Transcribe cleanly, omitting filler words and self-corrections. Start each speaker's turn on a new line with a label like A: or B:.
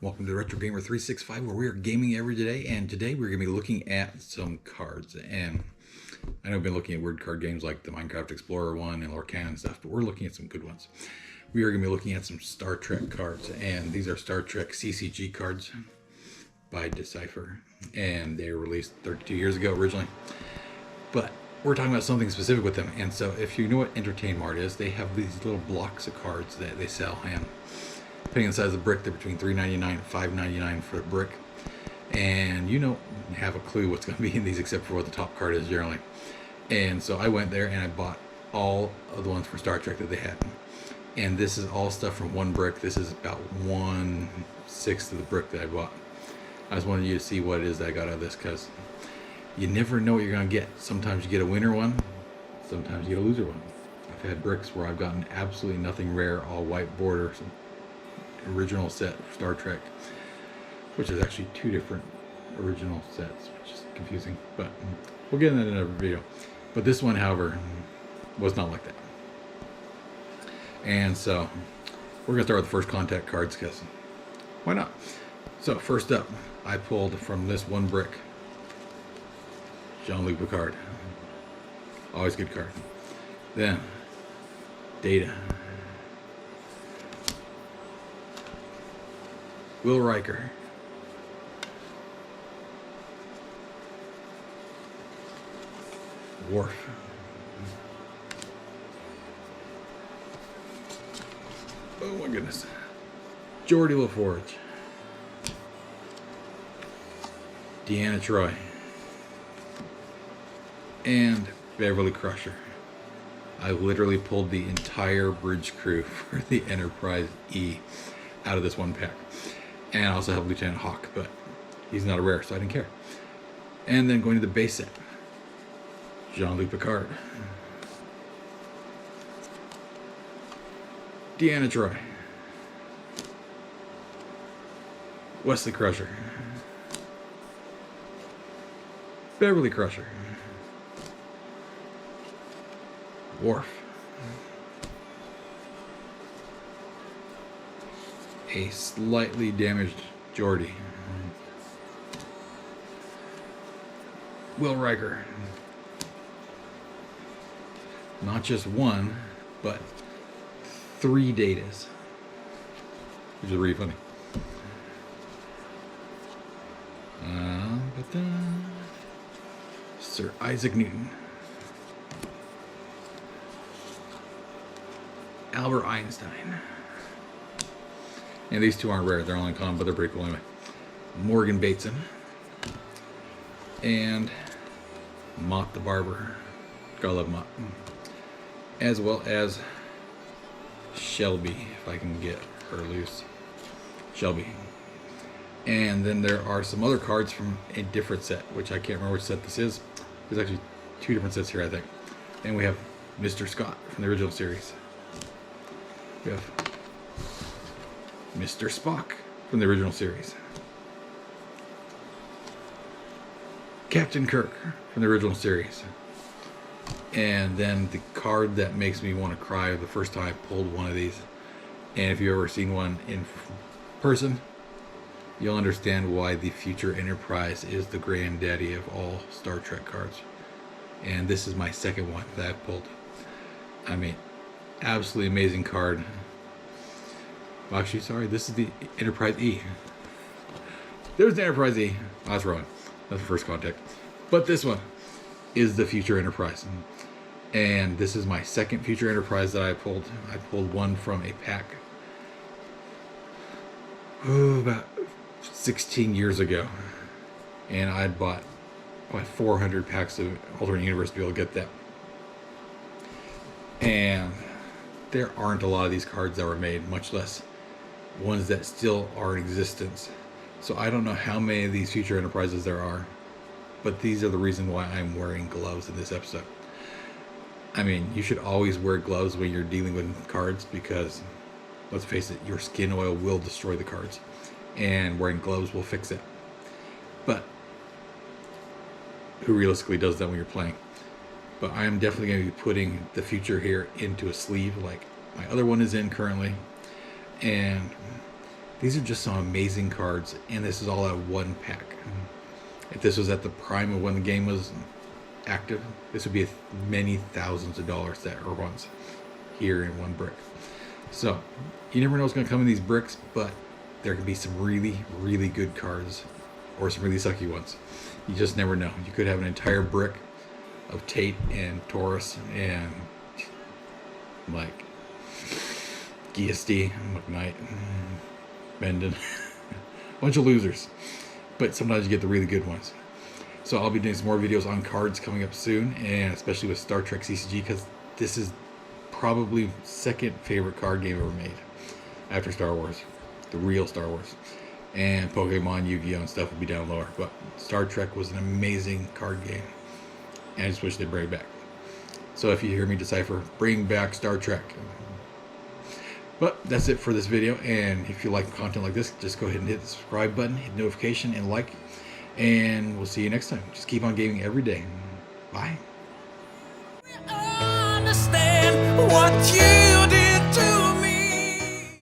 A: Welcome to Retro Gamer 365, where we are gaming every day, and today we're going to be looking at some cards. And I know I've been looking at weird card games like the Minecraft Explorer one and Lorcan and stuff, but we're looking at some good ones. We are going to be looking at some Star Trek cards, and these are Star Trek CCG cards by Decipher, and they were released 32 years ago originally. But we're talking about something specific with them, and so if you know what Entertainmart is, they have these little blocks of cards that they sell, and depending on the size of the brick, they're between $3.99 and $5.99 for a brick. And you don't have a clue what's going to be in these except for what the top card is generally. And so I went there and I bought all of the ones for Star Trek that they had. And this is all stuff from one brick. This is about 1/6 of the brick that I bought. I just wanted you to see what it is that I got out of this, because you never know what you're going to get. Sometimes you get a winner one, sometimes you get a loser one. I've had bricks where I've gotten absolutely nothing rare, all white border, original set Star Trek, which is actually two different original sets, which is confusing, but we'll get into that in another video. But this one, however, was not like that. And so we're gonna start with the first contact cards, because why not? So first up, I pulled from this one brick Jean-Luc Picard, always good card. Then Data, Will Riker, Worf, oh my goodness, Geordi LaForge, Deanna Troi, and Beverly Crusher. I literally pulled the entire bridge crew for the Enterprise E out of this one pack. And I also have Lieutenant Hawk, but he's not a rare, so I didn't care. And then going to the base set, Jean-Luc Picard, Deanna Troi, Wesley Crusher, Beverly Crusher, Worf, a slightly damaged Geordi, Will Riker, not just one, but 3 Datas, which is really funny. Sir Isaac Newton, Albert Einstein. And these two aren't rare, they're only common, but they're pretty cool anyway. Morgan Bateson, and Mott the Barber. Gotta love Mott. As well as Shelby, if I can get her loose. Shelby. And then there are some other cards from a different set, which I can't remember which set this is. There's actually 2 different sets here, I think. And we have Mr. Scott from the original series. We have Mr. Spock from the original series. Captain Kirk from the original series. And then the card that makes me want to cry the first time I pulled one of these, and if you've ever seen one in person, you'll understand why the Future Enterprise is the granddaddy of all Star Trek cards. And this is my second one that I pulled. I mean, absolutely amazing card. Well, actually, sorry, this is the Enterprise E. There's the Enterprise E. Oh, that's wrong. That's the first contact. But this one is the Future Enterprise. And this is my second Future Enterprise that I pulled. I pulled one from a pack about 16 years ago. And I bought like 400 packs of Alternate Universe to be able to get that. And there aren't a lot of these cards that were made, much less ones that still are in existence. So I don't know how many of these Future Enterprises there are, but these are the reason why I'm wearing gloves in this episode. I mean, you should always wear gloves when you're dealing with cards, because let's face it, your skin oil will destroy the cards, and wearing gloves will fix it. But who realistically does that when you're playing? But I am definitely going to be putting the Future here into a sleeve like my other one is in currently. And These are just some amazing cards, and this is all at one pack. If this was at the prime of when the game was active, this would be many thousands of dollars that are once here in one brick. So you never know what's going to come in these bricks, but there could be some really, really good cards or some really sucky ones. You just never know. You could have an entire brick of Tate and Taurus and like GSD, McKnight, Bendon, a bunch of losers. But sometimes you get the really good ones. So I'll be doing some more videos on cards coming up soon, and especially with Star Trek CCG, because this is probably second favorite card game ever made after Star Wars, the real Star Wars. And Pokemon, Yugi-oh and stuff would be down lower. But Star Trek was an amazing card game, and I just wish they'd bring it back. So if you hear me Decipher, bring back Star Trek. But that's it for this video, and if you like content like this, just go ahead and hit the subscribe button, hit notification, and like, and we'll see you next time. Just keep on gaming every day. Bye.
B: Understand what you